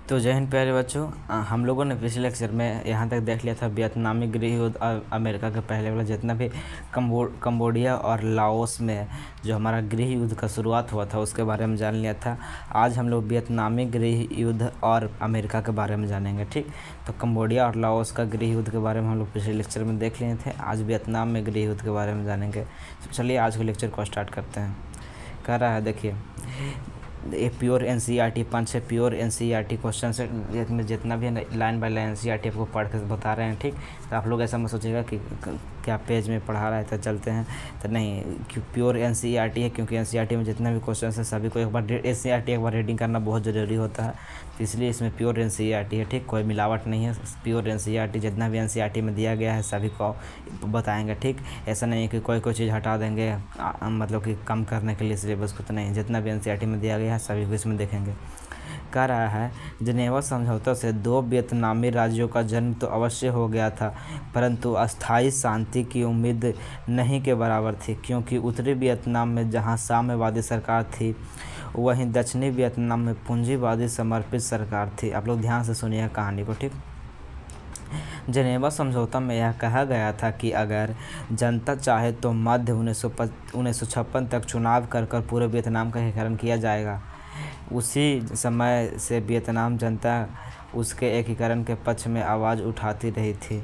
तो जय हिंद प्यारे बच्चों। हम लोगों ने पिछले लेक्चर में यहाँ तक देख लिया था वियतनामी गृह युद्ध और अमेरिका के पहले वाला जितना भी कंबोडिया और लाओस में जो हमारा गृह युद्ध का शुरुआत हुआ था उसके बारे में जान लिया था। आज हम लोग वियतनामी गृह युद्ध और अमेरिका के बारे में जानेंगे। ठीक, तो कंबोडिया और लाओस का गृह युद्ध के बारे में हम लोग पिछले लेक्चर में देख लिए थे। आज वियतनाम में गृह युद्ध के बारे में जानेंगे। तो चलिए आज के लेक्चर को स्टार्ट करते हैं। कह रहा है, देखिए ये pure NCERT 5-6 pure NCERT question से इसमें जितना भी लाइन बाय लाइन एनसीईआरटी आपको पढ़ के बता रहे हैं। ठीक, तो आप लोग ऐसा मत सोचिएगा कि क्या पेज में पढ़ा रहा है तो चलते हैं, तो नहीं, प्योर एनसीईआरटी है, क्योंकि एनसीईआरटी में जितने भी क्वेश्चन हैं सभी को एक बार एनसीईआरटी एक बार रीडिंग करना बहुत ज़रूरी होता है, तो इसलिए इसमें प्योर एनसीईआरटी है। ठीक, कोई मिलावट नहीं है, प्योर एनसीईआरटी जितना भी एनसीईआरटी में दिया गया है सभी को बताएंगे। ठीक, ऐसा नहीं है कि कोई चीज़ हटा देंगे मतलब कि कम करने के लिए सिलेबस को, तो नहीं, जितना भी एनसीईआरटी में दिया गया है सभी को इसमें देखेंगे। कह रहा है, जिनेवा समझौता से 2 वियतनामी राज्यों का जन्म तो अवश्य हो गया था, परंतु अस्थायी शांति की उम्मीद नहीं के बराबर थी, क्योंकि उत्तरी वियतनाम में जहां साम्यवादी सरकार थी वहीं दक्षिणी वियतनाम में पूंजीवादी समर्पित सरकार थी। आप लोग ध्यान से सुनिए कहानी को। ठीक, जिनेवा समझौता में यह कहा गया था कि अगर जनता चाहे तो मध्य 1956 तक चुनाव कर पूरे वियतनाम का एकीकरण किया जाएगा। उसी समय से वियतनाम जनता उसके एकीकरण के पक्ष में आवाज़ उठाती रही थी,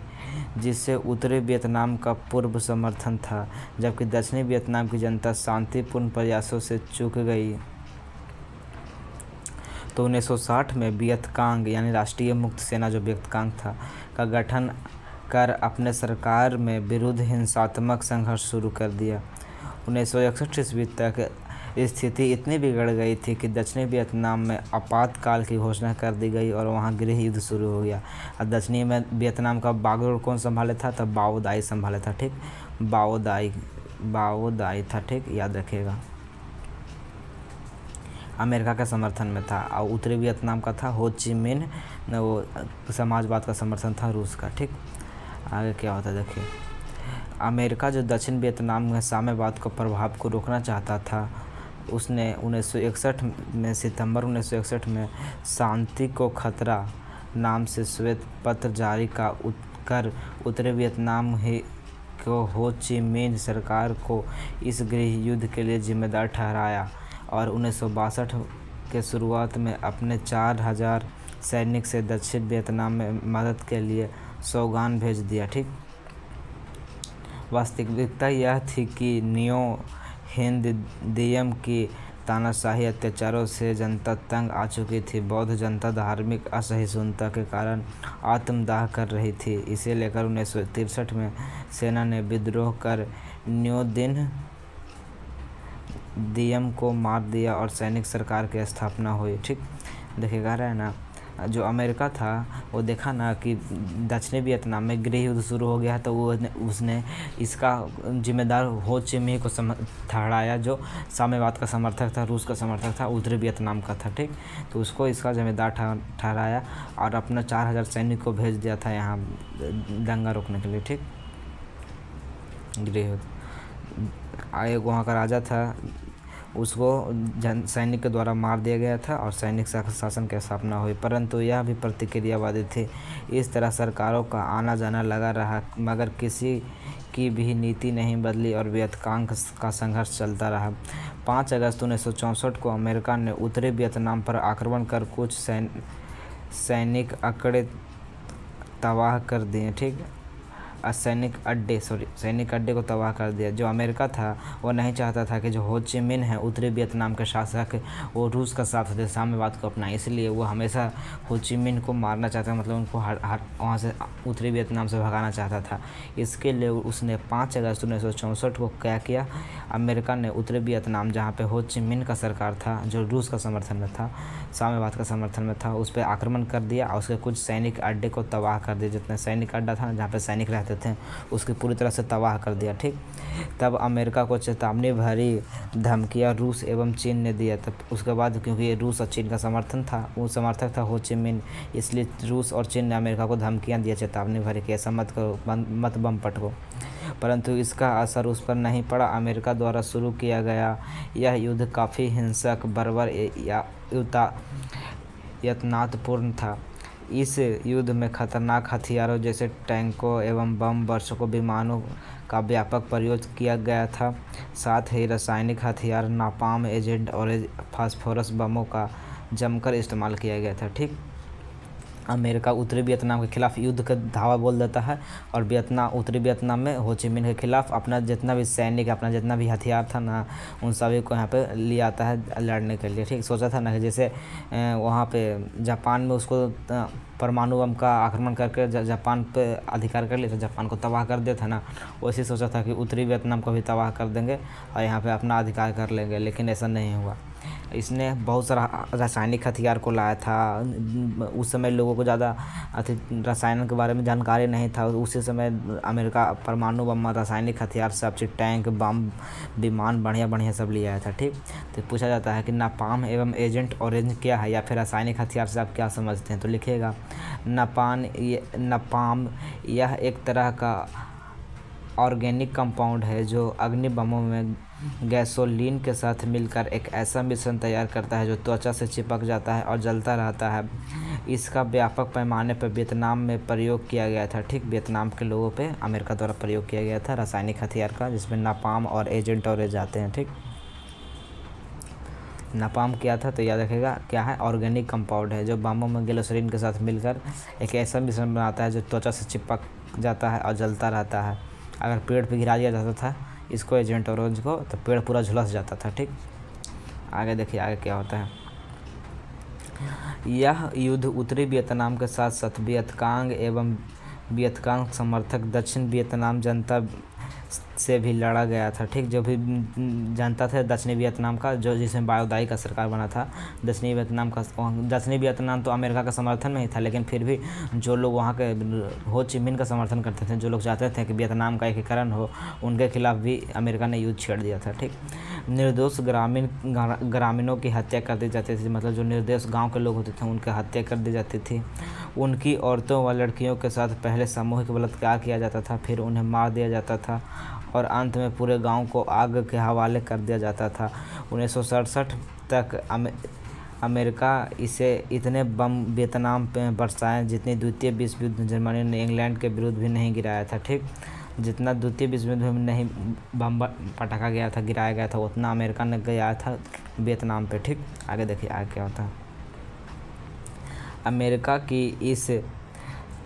जिससे उत्तरी वियतनाम का पूर्ण समर्थन था, जबकि दक्षिणी वियतनाम की जनता शांतिपूर्ण प्रयासों से चूक गई। तो 1960 में वियतकांग यानी राष्ट्रीय मुक्ति सेना जो वियतकांग था का गठन कर अपने सरकार में विरुद्ध हिंसात्मक संघर्ष शुरू कर दिया। 1961 ईस्वी तक स्थिति इतनी बिगड़ गई थी कि दक्षिणी वियतनाम में आपातकाल की घोषणा कर दी गई और वहां गृह युद्ध शुरू हो गया। और दक्षिणी में वियतनाम का बागडोर कौन संभाले था? तब बाओ दाई संभाले था। ठीक, बाओ दाई था। ठीक, याद रखिएगा। अमेरिका के समर्थन में था और उत्तरी वियतनाम का था हो ची मिन्ह, वो समाजवाद का समर्थन था रूस का। ठीक, आगे क्या होता है देखिए। अमेरिका जो दक्षिण वियतनाम में साम्यवाद को प्रभाव को रोकना चाहता था, उसने 1961 में सितंबर 1961 में शांति को खतरा नाम से श्वेत पत्र जारी कर उत्तरी वियतनाम को हो ची मिन्ह सरकार को इस गृह युद्ध के लिए जिम्मेदार ठहराया और 1962 के शुरुआत में अपने 4000 सैनिक से दक्षिण वियतनाम में मदद के लिए सौगान भेज दिया। ठीक, वास्तविकता यह थी कि नियो हिंद दियम की तानाशाही अत्याचारों से जनता तंग आ चुकी थी। बौद्ध जनता धार्मिक असहिष्णुता के कारण आत्मदाह कर रही थी। इसे लेकर 1963 में सेना ने विद्रोह कर न्यो दियम को मार दिया और सैनिक सरकार की स्थापना हुई। ठीक, देखिएगा रहा है ना, जो अमेरिका था वो देखा ना कि दक्षिणी वियतनाम में गृह युद्ध शुरू हो गया, तो उसने इसका जिम्मेदार हो ची मिन्ह को ठहराया, जो साम्यवाद का समर्थक था, रूस का समर्थक था, उत्तरी वियतनाम का था। ठीक, तो उसको इसका जिम्मेदार ठहराया और अपना 4000 सैनिक को भेज दिया था यहाँ दंगा रोकने के लिए। ठीक, गृह युद्ध आयोग वहाँ का राजा था, उसको सैनिक के द्वारा मार दिया गया था और सैनिक शासन की स्थापना हुई, परंतु यह भी प्रतिक्रियावादी थी। इस तरह सरकारों का आना जाना लगा रहा, मगर किसी की भी नीति नहीं बदली और वियतकांग का संघर्ष चलता रहा। 5 अगस्त 1964 को अमेरिका ने उत्तरी वियतनाम पर आक्रमण कर कुछ सैनिक तबाह कर दिए। ठीक, सैनिक अड्डे को तबाह कर दिया। जो अमेरिका था वो नहीं चाहता था कि जो हो ची मिन्ह है उत्तरी वियतनाम के शासक, वो रूस का साथ दे, साम्यवाद को अपनाए, इसलिए वो हमेशा हो ची मिन्ह को मारना चाहता, मतलब उनको वहाँ से उत्तरी वियतनाम से भगाना चाहता था। इसके लिए उसने 5 अगस्त 1964 को क्या किया, अमेरिका ने उत्तरी वियतनाम जहाँ पे हो ची मिन्ह का सरकार था, जो रूस का समर्थन में था, साम्यवाद का समर्थन में था, उस पर आक्रमण कर दिया और उसके कुछ सैनिक अड्डे को तबाह कर दिया। जितने सैनिक अड्डा था जहाँ पे सैनिक रहते थे उसकी पूरी तरह से तबाह कर दिया। ठीक, तब अमेरिका को चेतावनी भरी धमकियां रूस एवं चीन ने दिया। तब उसके बाद क्योंकि रूस और चीन का वो समर्थक था हो ची मिन्ह, इसलिए रूस और चीन ने अमेरिका को धमकियां दिया, चेतावनी भरी कि ऐसा मत करो, मत बम पटको, परंतु इसका असर उस पर नहीं पड़ा। अमेरिका द्वारा शुरू किया गया यह युद्ध काफ़ी हिंसक, बर्बर यत्नापूर्ण था। इस युद्ध में खतरनाक हथियारों जैसे टैंकों एवं बम वर्षकों विमानों का व्यापक प्रयोग किया गया था। साथ ही रासायनिक हथियार नापाम एजेंट और फास्फोरस बमों का जमकर इस्तेमाल किया गया था। ठीक, अमेरिका उत्तरी वियतनाम के खिलाफ युद्ध का धावा बोल देता है और उत्तरी वियतनाम में हो ची मिन्ह के खिलाफ अपना जितना भी सैनिक, अपना जितना भी हथियार था ना, उन सभी को यहाँ पे ले आता है लड़ने के लिए। ठीक, सोचा था ना कि जैसे वहाँ पे जापान में उसको परमाणु बम का आक्रमण करके जापान पे अधिकार कर लिया था, जापान को तबाह कर दिया था ना, वैसे सोचा था कि उत्तरी वियतनाम को भी तबाह कर देंगे और यहाँ पे अपना अधिकार कर लेंगे, लेकिन ऐसा नहीं हुआ। इसने बहुत सारा रासायनिक हथियार को लाया था। उस समय लोगों को ज़्यादा रसायन के बारे में जानकारी नहीं था। उसी समय अमेरिका परमाणु बम, रासायनिक हथियार, सब चीज़, टैंक, बम, विमान बढ़िया बढ़िया सब ले आया था। ठीक, तो पूछा जाता है कि नापाम एवं एजेंट ऑरेंज क्या है, या फिर रासायनिक हथियार से आप क्या समझते हैं, तो लिखिएगा नापाम यह एक तरह का ऑर्गेनिक कंपाउंड है जो अग्नि बमों में गैसोलीन के साथ मिलकर एक ऐसा मिश्रण तैयार करता है जो त्वचा से चिपक जाता है और जलता रहता है। इसका व्यापक पैमाने पर वियतनाम में प्रयोग किया गया था। ठीक, वियतनाम के लोगों पे अमेरिका द्वारा प्रयोग किया गया था रासायनिक हथियार का, जिसमें नापाम और एजेंट ऑरेंज आते हैं। ठीक, नापाम क्या था तो याद रखिएगा क्या है, ऑर्गेनिक कंपाउंड है जो बमों में गैसोलीन के साथ मिलकर एक ऐसा मिश्रण बनाता है जो त्वचा से चिपक जाता है और जलता रहता है। अगर पेड़ पे गिरा दिया जाता था इसको, एजेंट ऑरेंज को, तो पेड़ पूरा झुलस जाता था। ठीक, आगे देखिए आगे क्या होता है। यह युद्ध उत्तरी वियतनाम के साथ साथ वियतकांग एवं वियतकांग समर्थक दक्षिण वियतनाम जनता से भी लड़ा गया था। ठीक, जो भी जनता थे दक्षिणी वियतनाम का, जो जिसमें बायोदाई का सरकार बना था, दक्षिणी वियतनाम तो अमेरिका का समर्थन में ही था, लेकिन फिर भी जो लोग वहाँ के हो ची मिन्ह का समर्थन करते थे, जो लोग चाहते थे कि वियतनाम का एकीकरण हो, उनके खिलाफ भी अमेरिका ने युद्ध छेड़ दिया था। ठीक, निर्दोष ग्रामीणों की हत्या कर दी जाती थी, मतलब जो निर्दोष गाँव के लोग होते थे उनकी हत्या कर दी जाती थी। उनकी औरतों व लड़कियों के साथ पहले सामूहिक बलात्कार किया जाता था, फिर उन्हें मार दिया जाता था और अंत में पूरे गांव को आग के हवाले कर दिया जाता था। 1967 तक अमेरिका इसे इतने बम वियतनाम पे बरसाए जितनी द्वितीय विश्व युद्ध जर्मनी ने इंग्लैंड के विरुद्ध भी नहीं गिराया था। ठीक, जितना द्वितीय विश्व युद्ध में नहीं बम पटाखा गया था, गिराया गया था, उतना अमेरिका ने गिराया था वियतनाम पे। ठीक, आगे देखिए आगे क्या होता है। अमेरिका की इस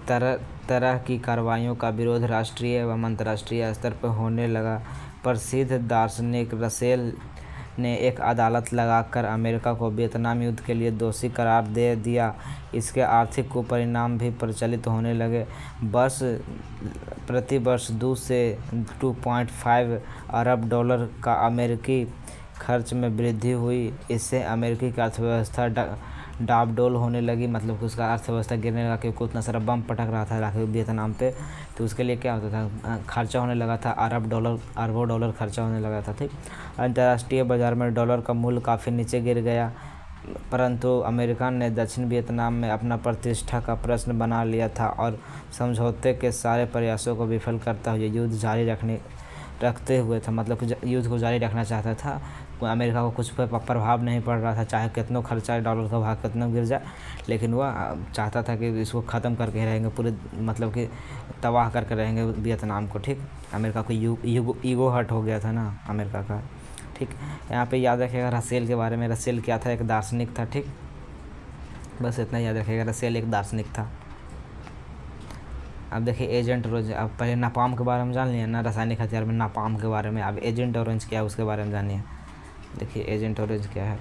तरह की कार्रवाइयों का विरोध राष्ट्रीय एवं अंतर्राष्ट्रीय स्तर पर होने लगा। प्रसिद्ध दार्शनिक रसेल ने एक अदालत लगाकर अमेरिका को वियतनाम युद्ध के लिए दोषी करार दे दिया। इसके आर्थिक कुपरिणाम भी प्रचलित होने लगे। प्रति वर्ष 2 से 2.5 अरब डॉलर का अमेरिकी खर्च में वृद्धि हुई। इससे अमेरिकी की अर्थव्यवस्था डाबडोल होने लगी, मतलब कि उसका अर्थव्यवस्था गिरने लगा, क्योंकि उतना सारा बम पटक रहा था वियतनाम पे। तो उसके लिए क्या होता था, खर्चा होने लगा था, अरबों डॉलर खर्चा होने लगा था। ठीक, अंतर्राष्ट्रीय बाजार में डॉलर का मूल्य काफ़ी नीचे गिर गया, परंतु अमेरिका ने दक्षिण वियतनाम में अपना प्रतिष्ठा का प्रश्न बना लिया था और समझौते के सारे प्रयासों को विफल करता हुए युद्ध जारी रखते हुए था, मतलब कि युद्ध को जारी रखना चाहता था। अमेरिका को कुछ प्रभाव नहीं पड़ रहा था, चाहे कितना खर्चा डॉलर का भाव कितना गिर जाए, लेकिन वह चाहता था कि इसको ख़त्म करके रहेंगे पूरे, मतलब कि तबाह करके रहेंगे वियतनाम को। ठीक, अमेरिका को ईगो हर्ट हो गया था ना अमेरिका का। ठीक, यहाँ पे याद रखिएगा रसेल के बारे में। रसेल क्या था, एक दार्शनिक था। ठीक, बस इतना याद रखिएगा, रसेल एक दार्शनिक था। अब देखिए एजेंट ऑरेंज। अब पहले नापाम के बारे में जान लिया ना, रासायनिक हथियार में नापाम के बारे में। अब एजेंट ऑरेंज क्या है उसके बारे में जानिए। देखिए एजेंट ऑरेंज क्या है।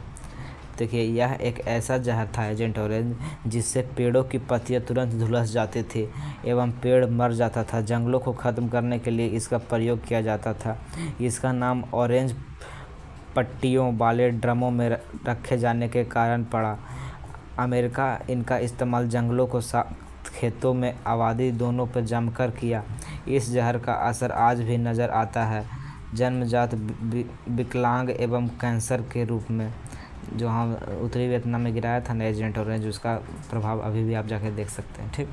देखिए यह एक ऐसा जहर था एजेंट ऑरेंज जिससे पेड़ों की पत्तियां तुरंत झुलस जाती थी एवं पेड़ मर जाता था। जंगलों को ख़त्म करने के लिए इसका प्रयोग किया जाता था। इसका नाम ऑरेंज पट्टियों वाले ड्रमों में रखे जाने के कारण पड़ा। अमेरिका इनका इस्तेमाल जंगलों को खेतों में आबादी दोनों पर जमकर किया। इस जहर का असर आज भी नज़र आता है, जन्मजात विकलांग एवं कैंसर के रूप में। जो हम उत्तरी वियतनाम में गिराया था ना एजेंट ऑरेंज, उसका प्रभाव अभी भी आप जाके देख सकते हैं। ठीक,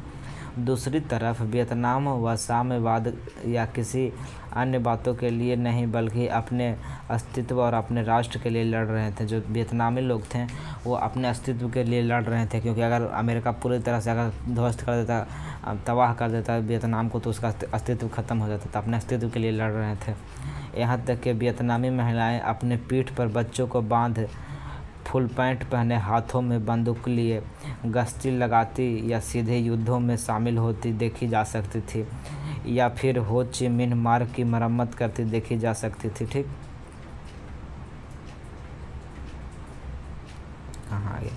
दूसरी तरफ वियतनाम व साम्यवाद या किसी अन्य बातों के लिए नहीं बल्कि अपने अस्तित्व और अपने राष्ट्र के लिए लड़ रहे थे। जो वियतनामी लोग थे वो अपने अस्तित्व के लिए लड़ रहे थे, क्योंकि अगर अमेरिका पूरी तरह से अगर ध्वस्त कर देता, तबाह कर देता वियतनाम को, तो उसका अस्तित्व ख़त्म हो जाता था। अपने अस्तित्व के लिए लड़ रहे थे। यहाँ तक कि वियतनामी महिलाएं अपने पीठ पर बच्चों को बांध, फुल पैंट पहने, हाथों में बंदूक लिए गश्ती लगाती या सीधे युद्धों में शामिल होती देखी जा सकती थी, या फिर हो ची मिन्ह मार्ग की मरम्मत करती देखी जा सकती थी। ठीक, कहाँ गया?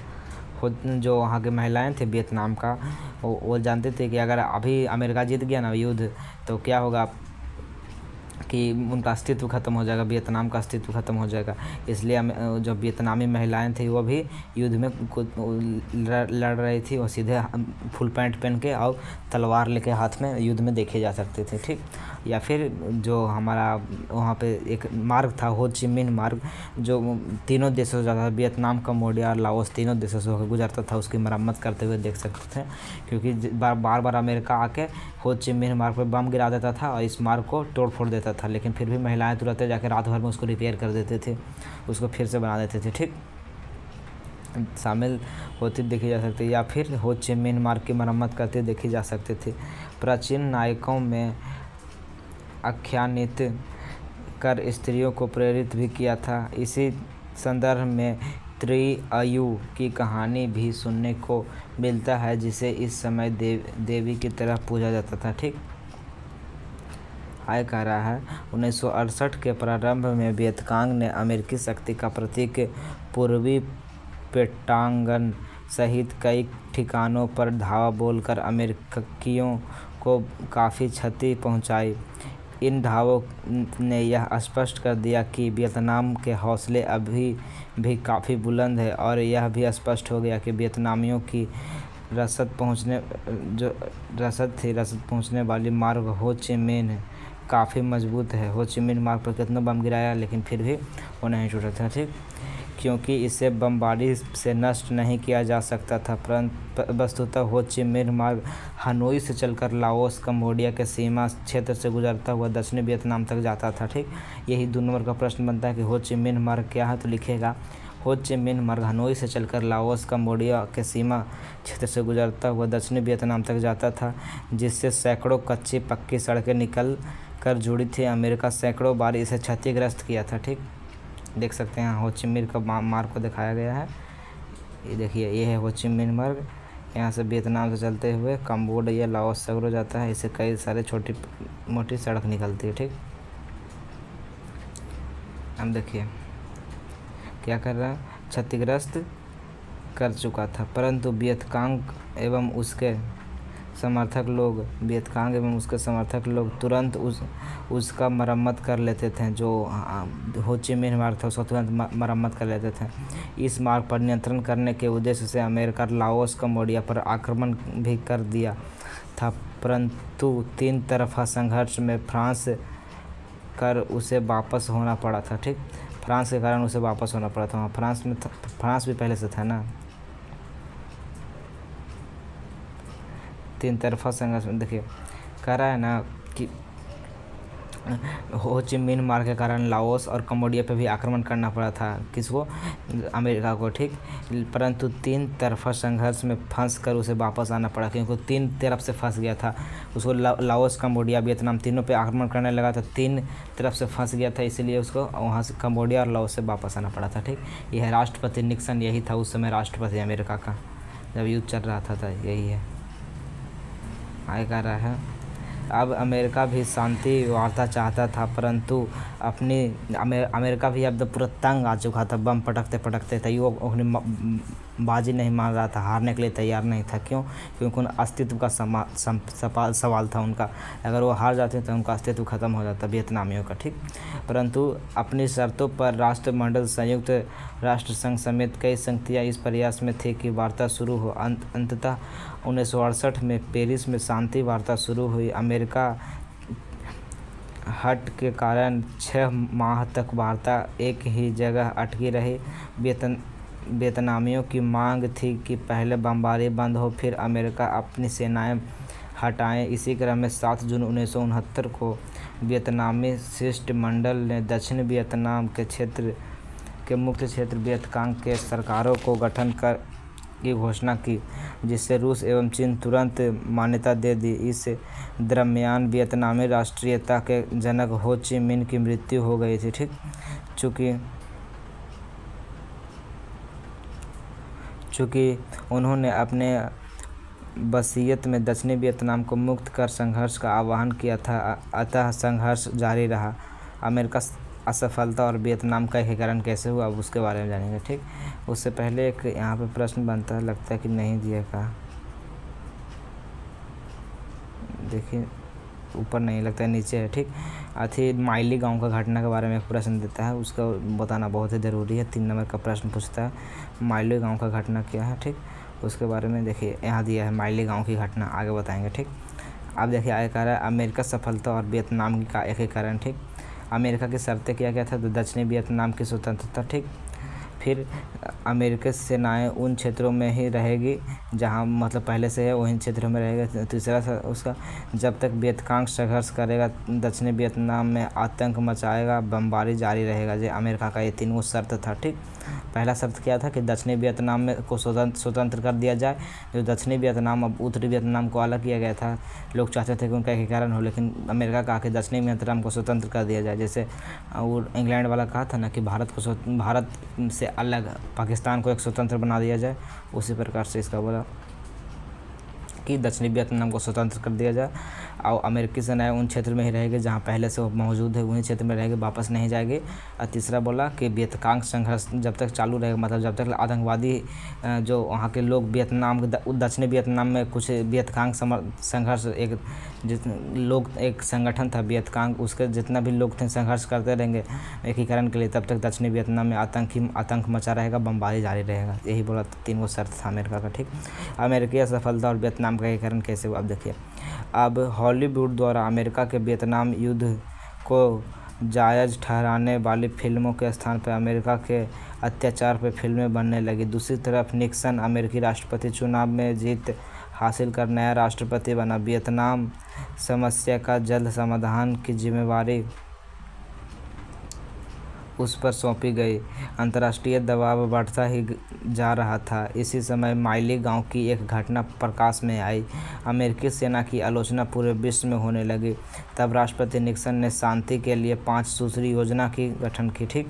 खुद जो वहाँ की महिलाएं थे वियतनाम का, वो जानते थे कि अगर अभी अमेरिका जीत गया ना युद्ध, तो क्या होगा कि उनका अस्तित्व ख़त्म हो जाएगा, वियतनाम का अस्तित्व ख़त्म हो जाएगा। इसलिए जो वियतनामी महिलाएं थी वो भी युद्ध में लड़ रही थी। वो सीधे फुल पैंट पहन के और तलवार लेके हाथ में युद्ध में देखे जा सकते थे। ठीक, या फिर जो हमारा वहाँ पे एक मार्ग था हो ची मिन्ह मार्ग, जो तीनों देशों से जाता था, वियतनाम, कंबोडिया और लाओस तीनों देशों से होकर गुजरता था, उसकी मरम्मत करते हुए देख सकते थे। क्योंकि बार बार अमेरिका आके हो ची मिन्ह मार्ग पर बम गिरा देता था और इस मार्ग को तोड़ फोड़ देता था, लेकिन फिर भी महिलाएं तुरंत जाके रात भर में उसको रिपेयर कर देते थे, उसको फिर से बना देते थे। ठीक, शामिल होती देखी जा सकती, या फिर हो ची मिन्ह मार्ग की मरम्मत करती देखी जा सकती थी। प्राचीन नायकों में आख्यानित कर स्त्रियों को प्रेरित भी किया था। इसी संदर्भ में त्रिअयु की कहानी भी सुनने को मिलता है, जिसे इस समय देवी की तरह पूजा जाता था। ठीक, आय कह रहा है 1968 के प्रारंभ में वियतकांग ने अमेरिकी शक्ति का प्रतीक पूर्वी पेटांगन सहित कई ठिकानों पर धावा बोलकर अमेरिकियों को काफ़ी क्षति पहुंचाई। इन धावों ने यह स्पष्ट कर दिया कि वियतनाम के हौसले अभी भी काफ़ी बुलंद है, और यह भी स्पष्ट हो गया कि वियतनामियों की रसद पहुंचने वाली मार्ग हो ची मिन्ह काफ़ी मजबूत है। हो ची मिन्ह मार्ग पर कितना बम गिराया लेकिन फिर भी वो नहीं टूटा था। ठीक, क्योंकि इसे बमबारी से नष्ट नहीं किया जा सकता था। परंतु वस्तुतः हो ची मिन्ह मार्ग हनोई से चलकर लाओस, कंबोडिया के सीमा क्षेत्र से गुजरता हुआ दक्षिणी वियतनाम तक जाता था। ठीक, यही 2 नंबर का प्रश्न बनता है कि हो ची मिन्ह मार्ग क्या है, तो लिखेगा हो ची मिन्ह मार्ग हनोई से चलकर लाओस, कंबोडिया के सीमा क्षेत्र से गुजरता हुआ दक्षिणी वियतनाम तक जाता था, जिससे सैकड़ों कच्ची पक्की सड़कें निकल कर जुड़ी थी। अमेरिका सैकड़ों बार इसे क्षतिग्रस्त किया था। ठीक, देख सकते हैं हो ची मिन्ह का मार्ग को दिखाया गया है। ये देखिए, ये है हो ची मिन्ह मार्ग। यहाँ से वियतनाम से चलते हुए कंबोडिया, लाओस सगरो जाता है। इससे कई सारे छोटी मोटी सड़क निकलती है। ठीक, हम देखिए क्या कर रहा है, क्षतिग्रस्त कर चुका था, परंतु वियतकांग एवं उसके समर्थक लोग तुरंत उसका मरम्मत कर लेते थे। जो हो ची मिन्ह मार्ग था उसका तुरंत मरम्मत कर लेते थे। इस मार्ग पर नियंत्रण करने के उद्देश्य से अमेरिका लाओस, कंबोडिया पर आक्रमण भी कर दिया था, परंतु 3 तरफा संघर्ष में फ्रांस कर उसे वापस होना पड़ा था। ठीक, फ्रांस के कारण उसे वापस होना पड़ा था। वहाँ फ्रांस भी पहले से था ना। 3 तरफा संघर्ष में देखिए कह रहा है ना कि हो ची मिन्ह मार्ग के कारण लाओस और कंबोडिया पे भी आक्रमण करना पड़ा था। किसको? अमेरिका को। ठीक, परंतु 3 तरफा संघर्ष में फंस कर उसे वापस आना पड़ा, क्योंकि 3 तरफ से फंस गया था। उसको लाओस, कंबोडिया, वियतनाम तीनों पे आक्रमण करने लगा था, 3 तरफ से फंस गया था, इसीलिए उसको वहाँ से कंबोडिया और लाओस से वापस आना पड़ा था। ठीक, यह राष्ट्रपति निक्सन यही था उस समय राष्ट्रपति अमेरिका का, जब युद्ध चल रहा था यही है। आगे कह रहा है अब अमेरिका भी शांति वार्ता चाहता था, परंतु अमेरिका भी अब पूरा तंग आ चुका था। बम पटकते थे, वो बाजी नहीं मान रहा था, हारने के लिए तैयार नहीं था। क्यों? क्योंकि उन अस्तित्व का सवाल था उनका। अगर वो हार जाते तो उनका अस्तित्व खत्म हो जाता वियतनामियों का। ठीक, परंतु अपनी शर्तों पर राष्ट्रमंडल, संयुक्त राष्ट्र संघ समेत कई शक्तियाँ इस प्रयास में थी कि वार्ता शुरू हो। अंततः 1968 में पेरिस में शांति वार्ता शुरू हुई। अमेरिका हट के कारण 6 माह तक वार्ता एक ही जगह अटकी रही। वियतनामियों की मांग थी कि पहले बमबारी बंद हो, फिर अमेरिका अपनी सेनाएं हटाएं। इसी क्रम में 7 जून 1969 को वियतनामी शिष्टमंडल ने दक्षिण वियतनाम के मुख्य क्षेत्र वियतकांग के सरकारों को गठन की घोषणा की, जिससे रूस एवं चीन तुरंत मान्यता दे दी। इस दरमियान वियतनामी राष्ट्रीयता के जनक हो ची मिन्ह की मृत्यु हो गई थी। ठीक, चूँकि उन्होंने अपने वसीयत में दक्षिणी वियतनाम को मुक्त कर संघर्ष का आह्वान किया था, अतः संघर्ष जारी रहा। अमेरिका असफलता और वियतनाम का एकीकरण कैसे हुआ, अब उसके बारे में जानेंगे। ठीक, उससे पहले एक यहाँ पे प्रश्न बनता है, लगता है कि नहीं दिया का, देखिए ऊपर नहीं लगता है, नीचे है। ठीक, अथी माइली गांव का घटना के बारे में एक प्रश्न देता है, उसका बताना बहुत ही ज़रूरी है। 3 नंबर का प्रश्न पूछता है, माइली गांव का घटना क्या है। ठीक, उसके बारे में देखिए यहाँ दिया है माइली गांव की घटना, आगे बताएंगे। ठीक, अब देखिए आगे कह रहा है अमेरिका सफलता और वियतनाम का एकीकरण। ठीक, अमेरिका की शर्तें किया गया था तो दक्षिणी वियतनाम की स्वतंत्रता। ठीक, फिर अमेरिकी सेनाएं उन क्षेत्रों में ही रहेगी जहां मतलब पहले से है, वहीं क्षेत्रों में रहेगा। तीसरा उसका, जब तक वियतकांग संघर्ष करेगा दक्षिणी वियतनाम में आतंक मचाएगा, बमबारी जारी रहेगा। जो अमेरिका का ये 3 शर्त था। ठीक, पहला शर्त क्या था कि दक्षिणी वियतनाम में को स्वतंत्र कर दिया जाए। जो दक्षिणी वियतनाम अब उत्तरी वियतनाम को अलग किया गया था, लोग चाहते थे कि उनका एकीकरण हो, लेकिन अमेरिका कहा कि दक्षिणी वियतनाम को स्वतंत्र कर दिया जाए। जैसे वो इंग्लैंड वाला कहा था ना कि भारत से अलग पाकिस्तान को एक स्वतंत्र बना दिया जाए, उसी प्रकार से इसका बोला कि दक्षिणी वियतनाम को स्वतंत्र कर दिया जाए और अमेरिकी सेनाएं उन क्षेत्र में ही रहेगी जहां पहले से वो मौजूद है, उन्हीं क्षेत्र में रहेगी, वापस नहीं जाएगी। और तीसरा बोला कि वियतकांग संघर्ष जब तक चालू रहेगा, मतलब जब तक आतंकवादी जो वहाँ के लोग दक्षिणी वियतनाम में कुछ वियतकांग संघर्ष एक संगठन था वियतकांग, उसके जितना भी लोग थे संघर्ष करते रहेंगे एकीकरण के लिए, तब तक दक्षिणी वियतनाम में आतंक मचा रहेगा, बमबारी जारी रहेगा। यही बोला 3 शर्त था अमेरिका का। ठीक, अमेरिकी सफलता और वियतनाम का एकीकरण कैसे हुआ, अब देखिए। अब हॉलीवुड द्वारा अमेरिका के वियतनाम युद्ध को जायज़ ठहराने वाली फिल्मों के स्थान पर अमेरिका के अत्याचार पर फिल्में बनने लगी। दूसरी तरफ निक्सन अमेरिकी राष्ट्रपति चुनाव में जीत हासिल कर नया राष्ट्रपति बना। वियतनाम समस्या का जल्द समाधान की जिम्मेवारी उस पर सौंपी गई। अंतर्राष्ट्रीय दबाव बढ़ता ही जा रहा था। इसी समय माइली गांव की एक घटना प्रकाश में आई। अमेरिकी सेना की आलोचना पूरे विश्व में होने लगी। तब राष्ट्रपति निक्सन ने शांति के लिए 5 सूत्री योजना की गठन की। ठीक,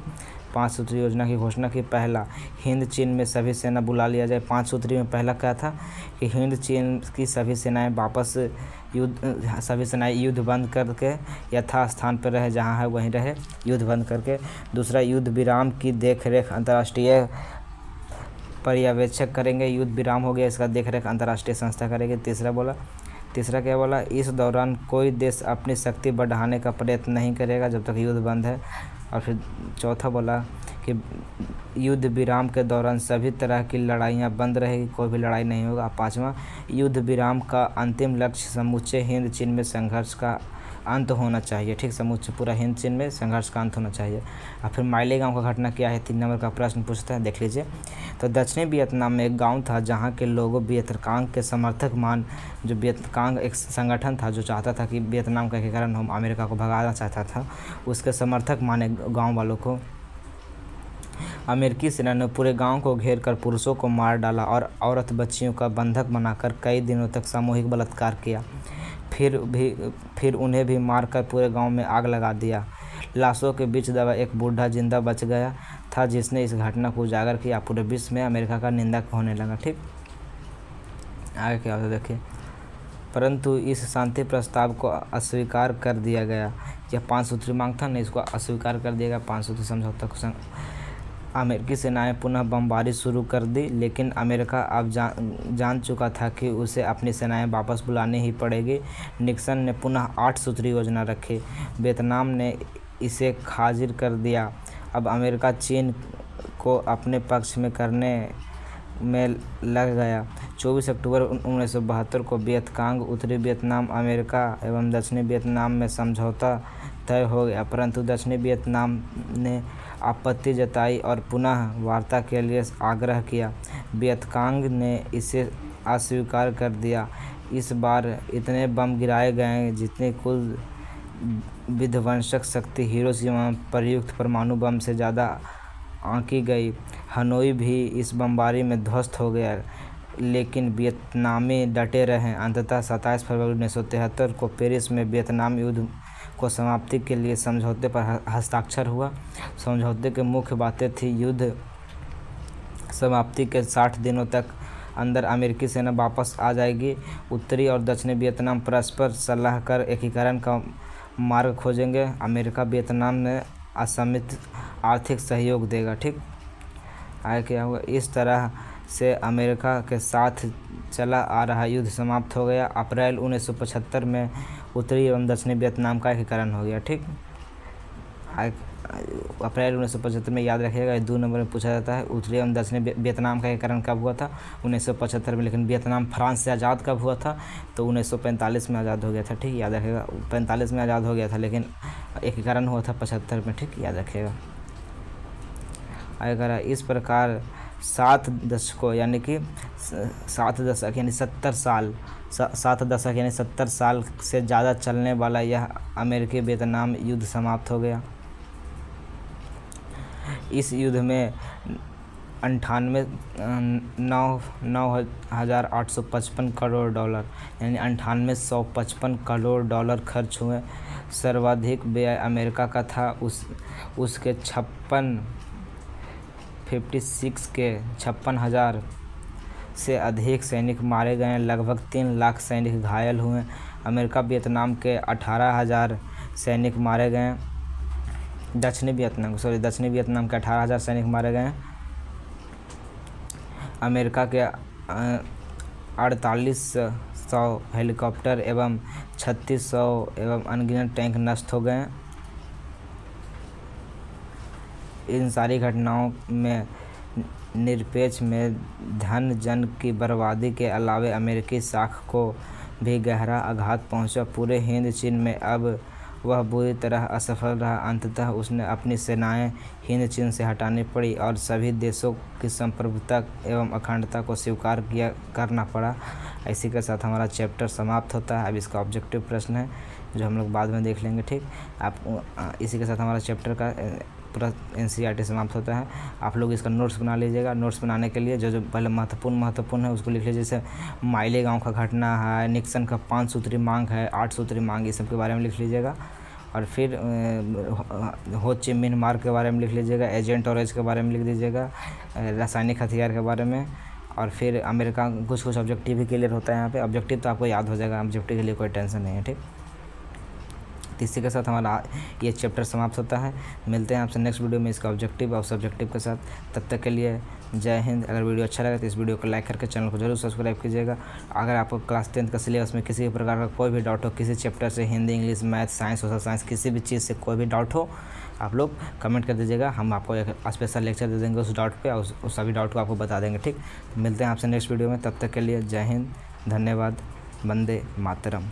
5 सूत्री योजना की घोषणा की। पहला, हिंद चीन में सभी सेना बुला लिया जाए। 5 सूत्री में पहला क्या था कि हिंद चीन की सभी सेनाएं युद्ध बंद करके यथास्थान पर रहे, जहां है वहीं रहे, युद्ध बंद करके। दूसरा, युद्ध विराम की देखरेख अंतर्राष्ट्रीय पर्यवेक्षक करेंगे। युद्ध विराम हो गया, इसका देखरेख अंतर्राष्ट्रीय संस्था करेगी। तीसरा क्या बोला, इस दौरान कोई देश अपनी शक्ति बढ़ाने का प्रयत्न नहीं करेगा जब तक युद्ध बंद है। और फिर चौथा बोला कि युद्ध विराम के दौरान सभी तरह की लड़ाइयाँ बंद रहेगी, कोई भी लड़ाई नहीं होगा। 5वां, युद्ध विराम का अंतिम लक्ष्य समूचे हिंद चीन में संघर्ष का अंत होना चाहिए। ठीक, समूचे पूरा हिंद चीन में संघर्ष का अंत होना चाहिए। और फिर माइली गांव का घटना क्या है, 3 नंबर का प्रश्न पूछता है, देख लीजिए। तो दक्षिणी वियतनाम में एक गांव था जहां के लोगों वियतकांग के समर्थक जो वियतकांग एक संगठन था जो चाहता था कि वियतनाम का एकीकरण हो, अमेरिका को भगाना चाहता था, उसके समर्थक माने गाँव वालों को। अमेरिकी सेना ने पूरे गांव को घेर कर पुरुषों को मार डाला और औरत बच्चियों का बंधक बनाकर कई दिनों तक सामूहिक बलात्कार किया। फिर उन्हें भी मारकर पूरे गांव में आग लगा दिया। लाशों के बीच दबा एक बूढ़ा जिंदा बच गया था, जिसने इस घटना को उजागर किया। पूरे विश्व में अमेरिका का निंदा होने लगा। ठीक, आगे क्या होता देखिए। परंतु इस शांति प्रस्ताव को अस्वीकार कर दिया गया। यह 5 सूत्री मांग था ना, इसको अस्वीकार कर दिया गया। 5 सूत्री समझौता को अमेरिकी सेनाएं पुनः बमबारी शुरू कर दी, लेकिन अमेरिका अब जान चुका था कि उसे अपनी सेनाएं वापस बुलानी ही पड़ेगी। निक्सन ने पुनः 8 सूत्री योजना रखी। वियतनाम ने इसे खारिज कर दिया। अब अमेरिका चीन को अपने पक्ष में करने में लग गया। 24 अक्टूबर 1972 को वियतकांग, उत्तरी वियतनाम, अमेरिका एवं दक्षिणी वियतनाम में समझौता तय हो गया, परंतु दक्षिणी वियतनाम ने आपत्ति जताई और पुनः वार्ता के लिए आग्रह किया। वियतकांग ने इसे अस्वीकार कर दिया। इस बार इतने बम गिराए गए जितनी कुल विध्वंसक शक्ति हिरोशिमा में प्रयुक्त परमाणु बम से ज़्यादा आंकी गई। हनोई भी इस बमबारी में ध्वस्त हो गया, लेकिन वियतनामी डटे रहे। अंततः 27 फरवरी 1973 को पेरिस में वियतनाम युद्ध को समाप्ति के लिए समझौते पर हस्ताक्षर हुआ। समझौते की मुख्य बातें थी: युद्ध समाप्ति के 60 दिनों तक अंदर अमेरिकी सेना वापस आ जाएगी। उत्तरी और दक्षिणी वियतनाम परस्पर सलाह कर एकीकरण का मार्ग खोजेंगे। अमेरिका वियतनाम में असीमित आर्थिक सहयोग देगा। ठीक आगे क्या हुआ? इस तरह से अमेरिका के साथ चला आ रहा युद्ध समाप्त हो गया। अप्रैल 1975 में उत्तरी एवं दक्षिणी वियतनाम का एकीकरण हो गया। ठीक, अप्रैल 1975 में, याद रखिएगा 2 नंबर में पूछा जाता है। उत्तरी एवं दक्षिणी वियतनाम का एकीकरण कब हुआ था? 1975 में। लेकिन वियतनाम फ्रांस से आज़ाद कब हुआ था? तो 1945 में आज़ाद हो गया था। ठीक, याद रखिएगा 45 में आज़ाद हो गया था, लेकिन एकीकरण हुआ था 75 में। ठीक, याद रखिएगा। अगर इस प्रकार 7 दशकों यानी कि 7 दशक यानी 70 साल 7 दशक यानी 70 साल से ज़्यादा चलने वाला यह अमेरिकी वियतनाम युद्ध समाप्त हो गया। इस युद्ध में 9,855 करोड़ डॉलर यानी 9,855 करोड़ डॉलर खर्च हुए। सर्वाधिक व्यय अमेरिका का था। उसके 56,000 से अधिक सैनिक मारे गए। लगभग 3 लाख सैनिक घायल हुए। अमेरिका वियतनाम के 18,000 सैनिक मारे गए। दक्षिणी वियतनाम के 18,000 सैनिक मारे गए। अमेरिका के 4,800 हेलीकॉप्टर एवं 3,600 एवं अनगिनत टैंक नष्ट हो गए। इन सारी घटनाओं में निरपेक्ष में धन जन की बर्बादी के अलावे अमेरिकी साख को भी गहरा आघात पहुंचा। पूरे हिंद चीन में अब वह बुरी तरह असफल रहा। अंततः उसने अपनी सेनाएं हिंद चीन से हटानी पड़ी और सभी देशों की संप्रभुता एवं अखंडता को स्वीकार करना पड़ा। इसी के साथ हमारा चैप्टर समाप्त होता है। अब इसका ऑब्जेक्टिव प्रश्न है जो हम लोग बाद में देख लेंगे। ठीक, आप इसी के साथ हमारा चैप्टर का पूरा NCERT समाप्त होता है। आप लोग इसका नोट्स बना लीजिएगा। नोट्स बनाने के लिए जो पहले महत्वपूर्ण है उसको लिख लीजिए। जैसे माइले गांव का घटना है, निक्सन का 5 सूत्री मांग है, 8 सूत्री मांग, ये सब के बारे में लिख लीजिएगा। और फिर हो ची मिन्ह मार्ग के बारे में लिख लीजिएगा। एजेंट ऑरेंज के बारे में लिख दीजिएगा। रासायनिक हथियार के बारे में। और फिर अमेरिका कुछ ऑब्जेक्टिव भी क्लियर होता है यहाँ पे। ऑब्जेक्टिव तो आपको याद हो जाएगा। ऑब्जेक्टिव के लिए कोई टेंशन नहीं है। ठीक, इसी के साथ हमारा ये चैप्टर समाप्त होता है। मिलते हैं आपसे नेक्स्ट वीडियो में इसका ऑब्जेक्टिव और सब्जेक्टिव के साथ। तब तक के लिए जय हिंद। अगर वीडियो अच्छा लगे तो इस वीडियो को लाइक करके चैनल को जरूर सब्सक्राइब कीजिएगा। अगर आपको क्लास 10 का सिलेबस में किसी भी प्रकार का कोई भी डाउट हो, किसी चैप्टर से, Hindi, English, math, science, social science, किसी भी चीज़ से कोई भी डाउट हो, आप लोग कमेंट कर दीजिएगा। हम आपको एक स्पेशल लेक्चर दे देंगे उस डाउट पे, और उस सभी डाउट को आपको बता देंगे। ठीक, मिलते हैं आपसे नेक्स्ट वीडियो में। तब तक के लिए जय हिंद, धन्यवाद, वंदे मातरम।